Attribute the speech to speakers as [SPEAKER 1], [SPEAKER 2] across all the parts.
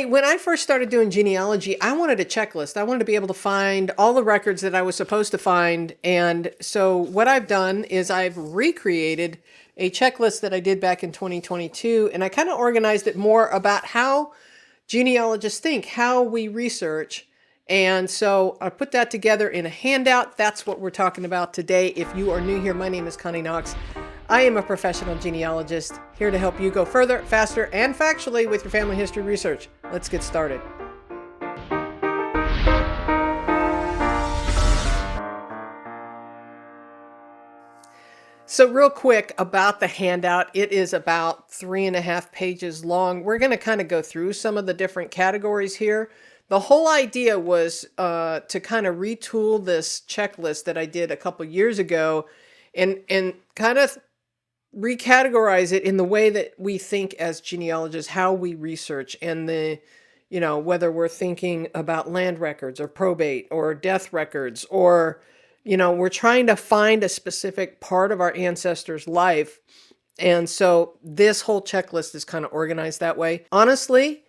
[SPEAKER 1] Hey, when I first started doing genealogy, I wanted a checklist. I wanted to be able to find all the records that I was supposed to find. And so what I've done is I've recreated a checklist that I did back in 2022, and I kind of organized it more about how genealogists think, how we research. And so I put that together in a handout. That's what we're talking about today. If you are new here, my name is Connie Knox. I am a professional genealogist here to help you go further, faster, and factually with your family history research. Let's get started. So real quick about the handout, it is about 3.5 pages long. We're going to kind of go through some of the different categories here. The whole idea was to kind of retool this checklist that I did a couple years ago and kind of recategorize it in the way that we think as genealogists, how we research, and whether we're thinking about land records or probate or death records, or we're trying to find a specific part of our ancestor's life. And so this whole checklist is kind of organized that way. Honestly,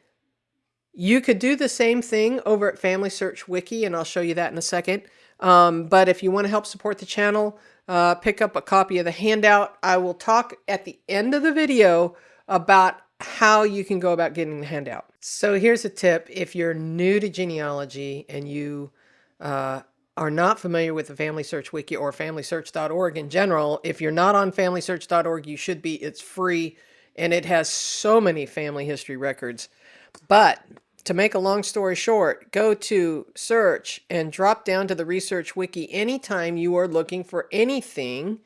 [SPEAKER 1] you could do the same thing over at FamilySearch Wiki, and I'll show you that in a second. But if you want to help support the channel, pick up a copy of the handout. I will talk at the end of the video about how you can go about getting the handout. So here's a tip. If you're new to genealogy and you are not familiar with the FamilySearch Wiki or FamilySearch.org in general, if you're not on FamilySearch.org, you should be. It's free, and it has so many family history records. But to make a long story short, go to search and drop down to the Research Wiki anytime you are looking for anything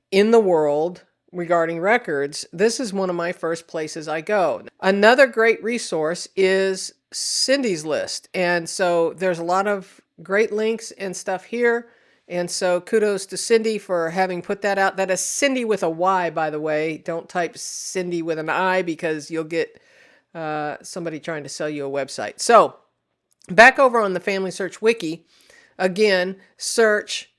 [SPEAKER 1] in the world regarding records. This is one of my first places I go. Another great resource is Cyndi's list. And so there's a lot of great links and stuff here. And so kudos to Cyndi for having put that out. That is Cyndi with a Y, by the way. Don't type Cyndi with an I, because you'll get somebody trying to sell you a website. So back over on the FamilySearch Wiki, again, search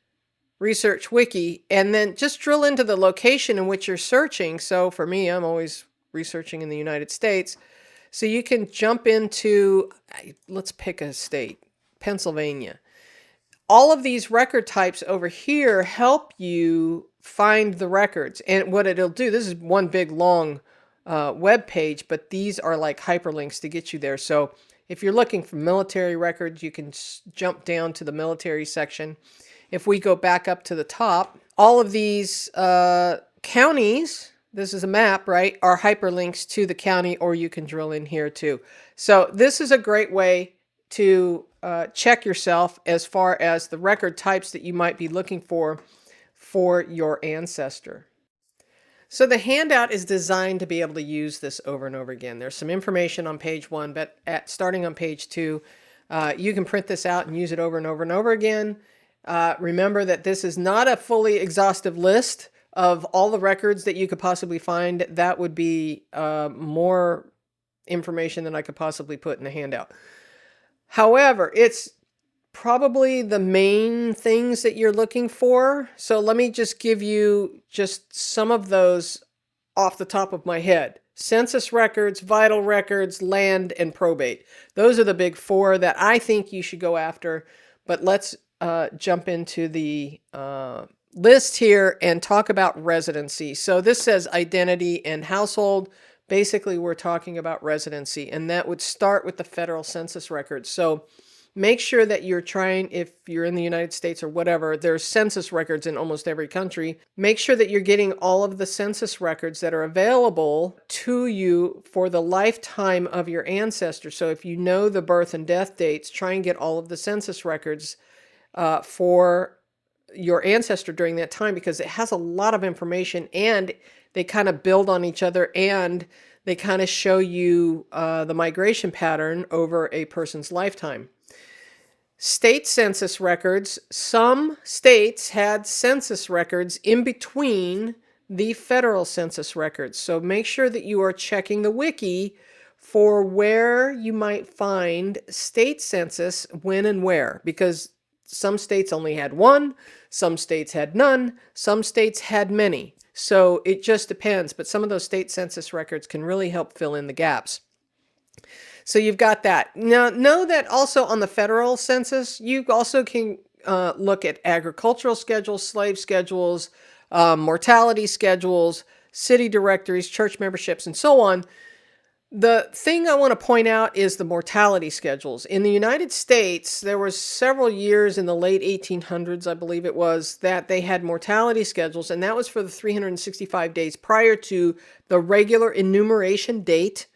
[SPEAKER 1] Research Wiki, and then just drill into the location in which you're searching. So for me, I'm always researching in the United States. So you can jump into, let's pick a state, Pennsylvania. All of these record types over here help you find the records. And what it'll do, this is one big long web page, but these are like hyperlinks to get you there. So if you're looking for military records, you can jump down to the military section. If we go back up to the top, all of these counties, this is a map, right, are hyperlinks to the county, or you can drill in here too. So this is a great way to check yourself as far as the record types that you might be looking for your ancestor. So the handout is designed to be able to use this over and over again. There's some information on page 1, but starting on page 2, you can print this out and use it over and over and over again. Remember that this is not a fully exhaustive list of all the records that you could possibly find. That would be more information than I could possibly put in a handout. However, it's probably the main things that you're looking for. So let me just give you just some of those off the top of my head. Census records, vital records, land, and probate. Those are the big 4 that I think you should go after. But let's jump into the list here and talk about residency. So this says identity and household. Basically, we're talking about residency, and that would start with the federal census records. So make sure that you're trying, if you're in the United States or whatever, there's census records in almost every country. Make sure that you're getting all of the census records that are available to you for the lifetime of your ancestor. So if you know the birth and death dates, try and get all of the census records for your ancestor during that time, because it has a lot of information, and they kind of build on each other, and they kind of show you the migration pattern over a person's lifetime. State census records. Some states had census records in between the federal census records. So make sure that you are checking the wiki for where you might find state census, when and where, because some states only had one, some states had none, some states had many. So it just depends, but some of those state census records can really help fill in the gaps. So you've got that. Now, know that also on the federal census, you also can look at agricultural schedules, slave schedules, mortality schedules, city directories, church memberships, and so on. The thing I want to point out is the mortality schedules. In the United States, there was several years in the late 1800s, I believe it was, that they had mortality schedules, and that was for the 365 days prior to the regular enumeration date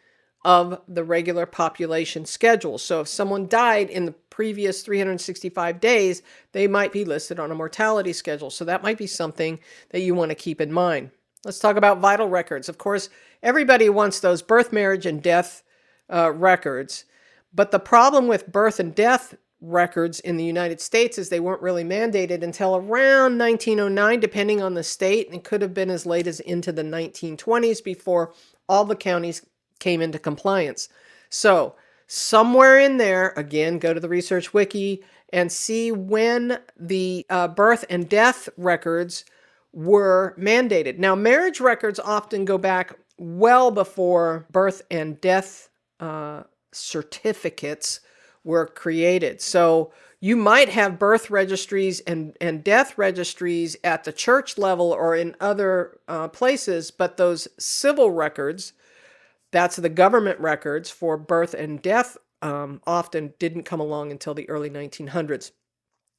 [SPEAKER 1] of the regular population schedule. So if someone died in the previous 365 days, they might be listed on a mortality schedule. So that might be something that you want to keep in mind. Let's talk about vital records. Of course, everybody wants those birth, marriage, and death records. But the problem with birth and death records in the United States is they weren't really mandated until around 1909, depending on the state. And it could have been as late as into the 1920s before all the counties came into compliance. So somewhere in there, again, go to the Research Wiki and see when the birth and death records were mandated. Now, marriage records often go back well before birth and death certificates were created. So you might have birth registries and death registries at the church level or in other places, but those civil records, that's the government records for birth and death, often didn't come along until the early 1900s.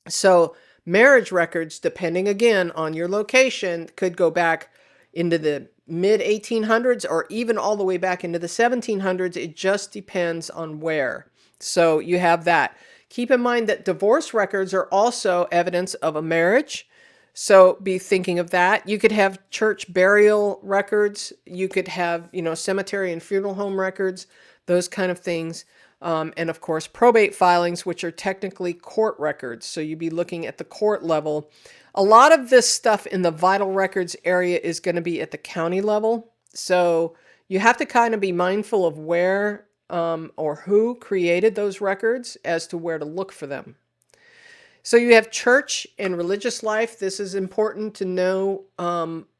[SPEAKER 1] So marriage records, depending again on your location, could go back into the mid 1800s or even all the way back into the 1700s. It just depends on where. So you have that. Keep in mind that divorce records are also evidence of a marriage. So be thinking of that. You could have church burial records. You could have, cemetery and funeral home records, those kind of things. And of course, probate filings, which are technically court records. So you'd be looking at the court level. A lot of this stuff in the vital records area is going to be at the county level. So you have to kind of be mindful of where or who created those records as to where to look for them. So you have church and religious life. This is important to know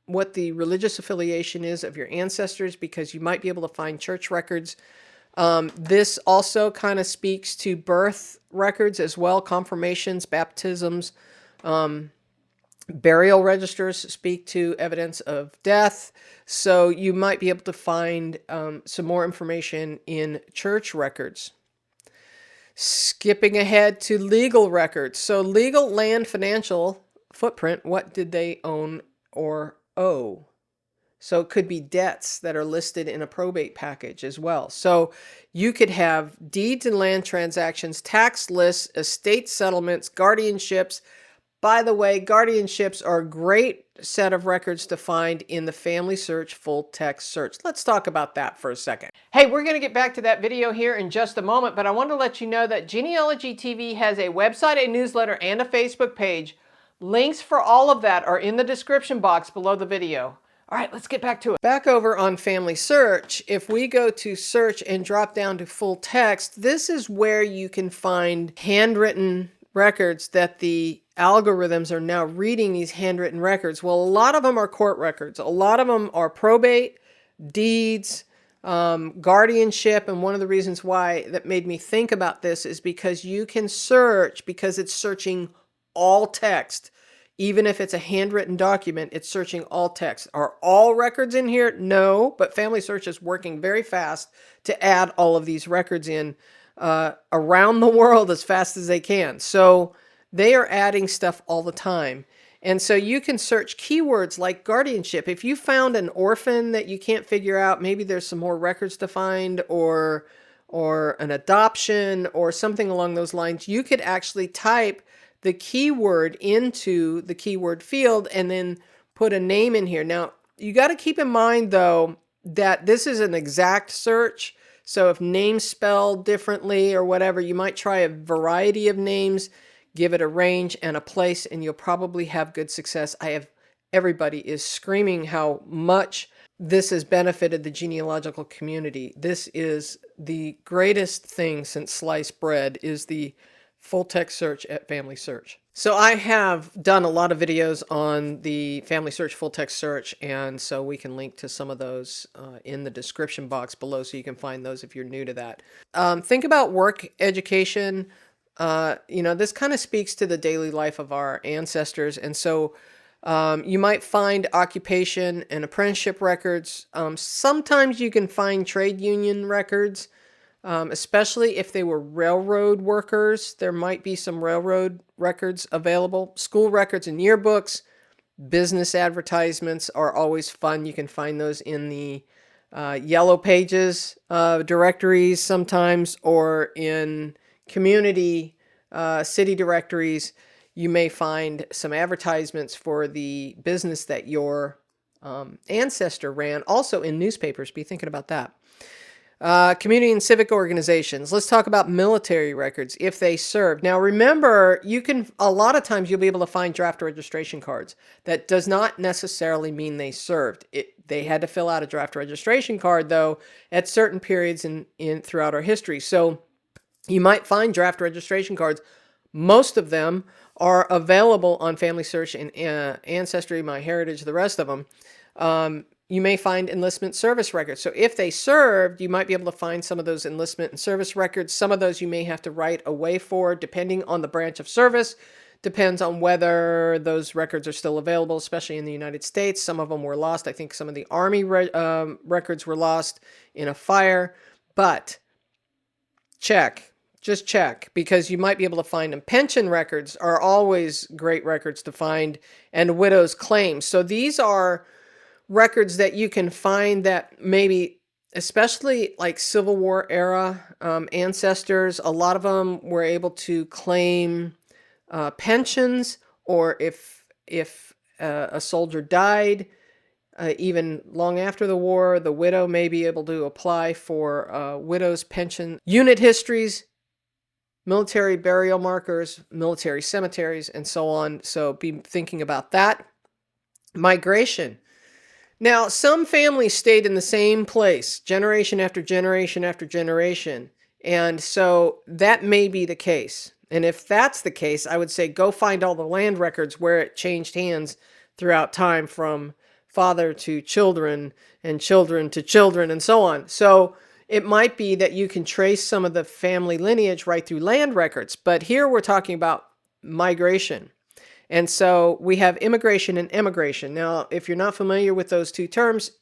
[SPEAKER 1] what the religious affiliation is of your ancestors, because you might be able to find church records. This also kind of speaks to birth records as well, confirmations, baptisms, burial registers speak to evidence of death. So you might be able to find some more information in church records. Skipping ahead to legal records. So legal, land, financial footprint, what did they own or owe? So it could be debts that are listed in a probate package as well. So you could have deeds and land transactions, tax lists, estate settlements, guardianships. By the way, guardianships are a great set of records to find in the FamilySearch full text search. Let's talk about that for a second. Hey, we're going to get back to that video here in just a moment, but I want to let you know that Genealogy TV has a website, a newsletter, and a Facebook page. Links for all of that are in the description box below the video. All right, let's get back to it. Back over on FamilySearch, if we go to search and drop down to full text, this is where you can find handwritten records that the algorithms are now reading these handwritten records. Well, a lot of them are court records. A lot of them are probate, deeds, guardianship. And one of the reasons why that made me think about this is because you can search, because it's searching all text. Even if it's a handwritten document, it's searching all text. Are all records in here? No, but FamilySearch is working very fast to add all of these records in around the world as fast as they can. So they are adding stuff all the time. And so you can search keywords like guardianship. If you found an orphan that you can't figure out, maybe there's some more records to find, or an adoption or something along those lines, you could actually type the keyword into the keyword field and then put a name in here. Now, you got to keep in mind, though, that this is an exact search. So if names spelled differently or whatever, you might try a variety of names, give it a range and a place, and you'll probably have good success. Everybody is screaming how much this has benefited the genealogical community. This is the greatest thing since sliced bread, is the full text search at FamilySearch. So I have done a lot of videos on the FamilySearch full text search, and so we can link to some of those in the description box below, so you can find those if you're new to that. Think about work, education. This kind of speaks to the daily life of our ancestors, and so you might find occupation and apprenticeship records. Sometimes you can find trade union records. Especially if they were railroad workers, there might be some railroad records available. School records and yearbooks, business advertisements are always fun. You can find those in the yellow pages directories sometimes, or in community city directories. You may find some advertisements for the business that your ancestor ran, also in newspapers. Be thinking about that. Community and civic organizations. Let's talk about military records if they served. Now, remember, a lot of times you'll be able to find draft registration cards. That does not necessarily mean they served. They had to fill out a draft registration card, though, at certain periods throughout our history. So you might find draft registration cards. Most of them are available on FamilySearch and Ancestry, MyHeritage, the rest of them. You may find enlistment service records. So if they served, you might be able to find some of those enlistment and service records. Some of those you may have to write away for, depending on the branch of service. Depends on whether those records are still available, especially in the United States. Some of them were lost. I think some of the Army records were lost in a fire. But just check, because you might be able to find them. Pension records are always great records to find, and widow's claims. So these are records that you can find that maybe, especially like Civil War era ancestors, a lot of them were able to claim pensions, or if a soldier died, even long after the war, the widow may be able to apply for widow's pension. Unit histories, military burial markers, military cemeteries, and so on. So be thinking about that. Migration. Now, some families stayed in the same place generation after generation after generation. And so that may be the case. And if that's the case, I would say go find all the land records where it changed hands throughout time, from father to children and children to children and so on. So it might be that you can trace some of the family lineage right through land records. But here we're talking about migration. And so we have immigration and emigration. Now, if you're not familiar with those two terms,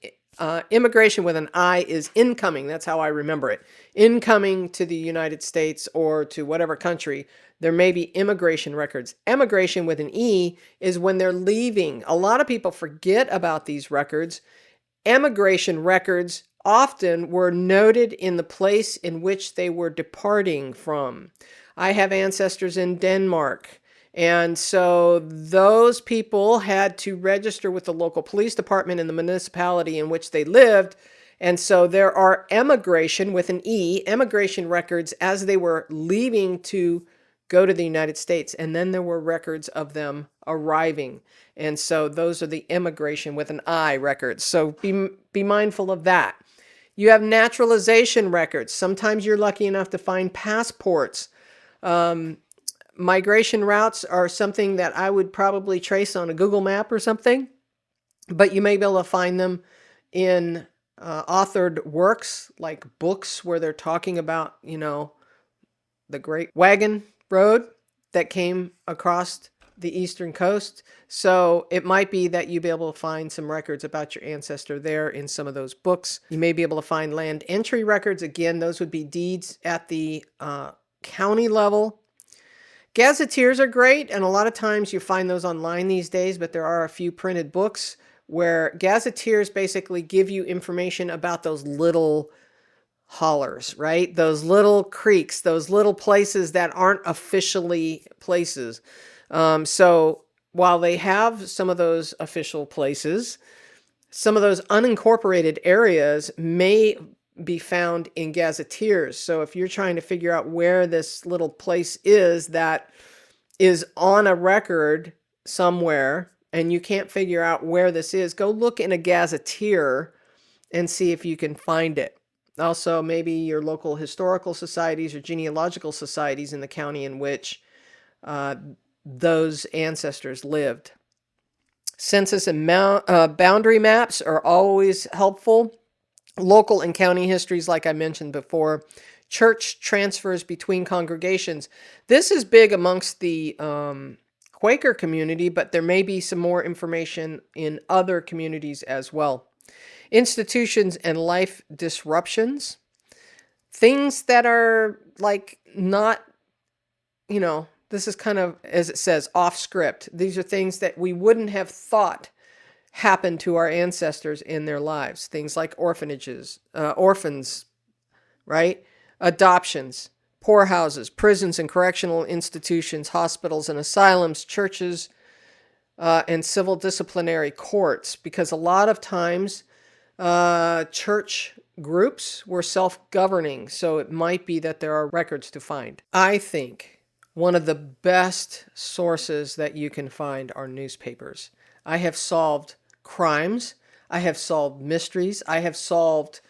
[SPEAKER 1] immigration with an I is incoming. That's how I remember it. Incoming to the United States or to whatever country, there may be immigration records. Emigration with an E is when they're leaving. A lot of people forget about these records. Emigration records often were noted in the place in which they were departing from. I have ancestors in Denmark. And so those people had to register with the local police department in the municipality in which they lived. And so there are emigration with an E, emigration records as they were leaving to go to the United States. And then there were records of them arriving. And so those are the immigration with an I records. So be mindful of that. You have naturalization records. Sometimes you're lucky enough to find passports. Migration routes are something that I would probably trace on a Google map or something, but you may be able to find them in authored works, like books where they're talking about, the Great Wagon Road that came across the eastern coast. So it might be that you'll be able to find some records about your ancestor there in some of those books. You may be able to find land entry records. Again, those would be deeds at the county level. Gazetteers are great, and a lot of times you find those online these days, but there are a few printed books where gazetteers basically give you information about those little hollers, right? Those little creeks, those little places that aren't officially places. So while they have some of those official places, some of those unincorporated areas may be found in gazetteers. So if you're trying to figure out where this little place is that is on a record somewhere and you can't figure out where this is, go look in a gazetteer and see if you can find it. Also, maybe your local historical societies or genealogical societies in the county in which those ancestors lived. Census and boundary maps are always helpful. Local and county histories, like I mentioned before. Church transfers between congregations. This is big amongst the Quaker community, but there may be some more information in other communities as well. Institutions and life disruptions. Things that are like not, this is kind of, as it says, off script. These are things that we wouldn't have thought happened to our ancestors in their lives. Things like orphanages, orphans, right? Adoptions, poorhouses, prisons and correctional institutions, hospitals and asylums, churches, and civil disciplinary courts. Because a lot of times church groups were self-governing, so it might be that there are records to find. I think one of the best sources that you can find are newspapers. I have solved crimes. I have solved mysteries. I have solved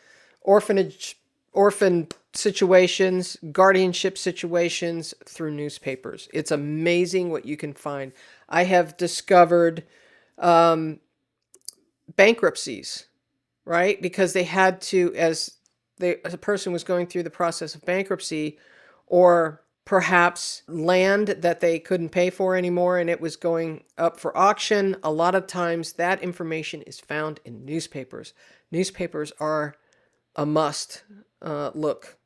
[SPEAKER 1] orphan situations, guardianship situations through newspapers. It's amazing what you can find. I have discovered bankruptcies, right? Because they had to, as a person was going through the process of bankruptcy, or perhaps land that they couldn't pay for anymore and it was going up for auction. A lot of times that information is found in newspapers. Newspapers are a must look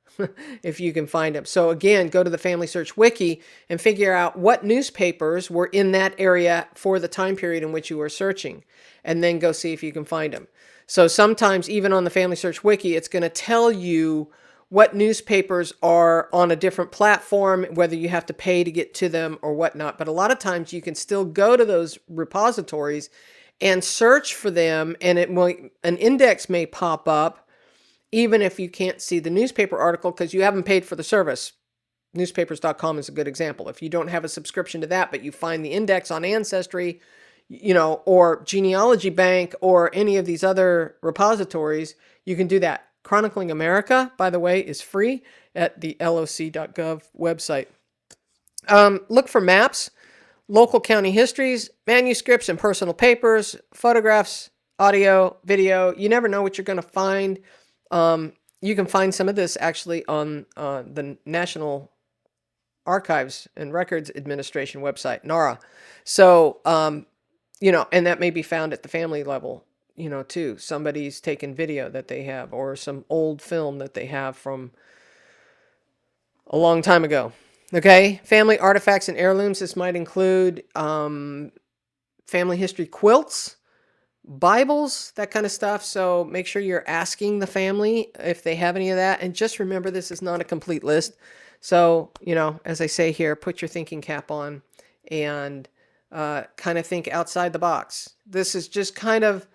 [SPEAKER 1] if you can find them. So again, go to the FamilySearch Wiki and figure out what newspapers were in that area for the time period in which you were searching, and then go see if you can find them. So sometimes even on the FamilySearch Wiki, it's going to tell you what newspapers are on a different platform, whether you have to pay to get to them or whatnot. But a lot of times you can still go to those repositories and search for them, and an index may pop up even if you can't see the newspaper article because you haven't paid for the service. Newspapers.com is a good example. If you don't have a subscription to that, but you find the index on Ancestry, or Genealogy Bank or any of these other repositories, you can do that. Chronicling America, by the way, is free at the loc.gov website. Look for maps, local county histories, manuscripts and personal papers, photographs, audio, video. You never know what you're going to find. You can find some of this actually on the National Archives and Records Administration website, NARA. So, and that may be found at the family level, too. Somebody's taken video that they have, or some old film that they have from a long time ago. Okay, family artifacts and heirlooms. This might include family history quilts, Bibles, that kind of stuff. So make sure you're asking the family if they have any of that. And just remember, this is not a complete list. So, as I say here, put your thinking cap on and kind of think outside the box. This is just kind of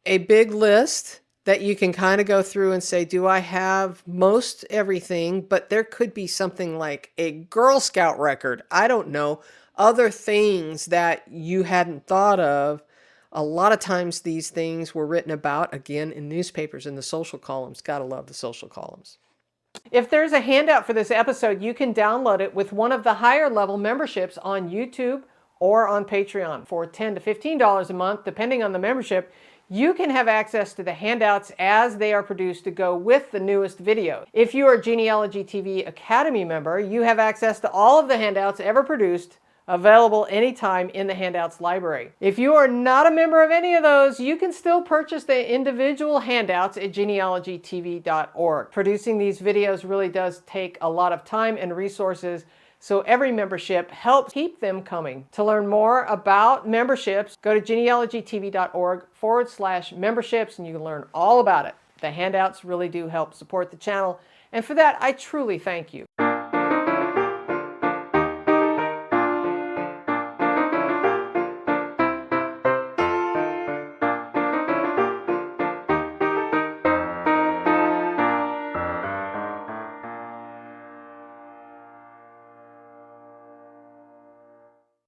[SPEAKER 1] a big list that you can kind of go through and say, do I have most everything? But there could be something like a Girl Scout record. I don't know. Other things that you hadn't thought of. A lot of times these things were written about, again, in newspapers in the social columns. Gotta love the social columns. If there's a handout for this episode, you can download it with one of the higher level memberships on YouTube or on Patreon. For $10 to $15 a month, depending on the membership, you can have access to the handouts as they are produced to go with the newest video. If you are a Genealogy TV Academy member, you have access to all of the handouts ever produced, available anytime in the handouts library. If you are not a member of any of those, you can still purchase the individual handouts at genealogytv.org. Producing these videos really does take a lot of time and resources, so every membership helps keep them coming. To learn more about memberships, go to genealogytv.org/memberships and you can learn all about it. The handouts really do help support the channel, and for that, I truly thank you.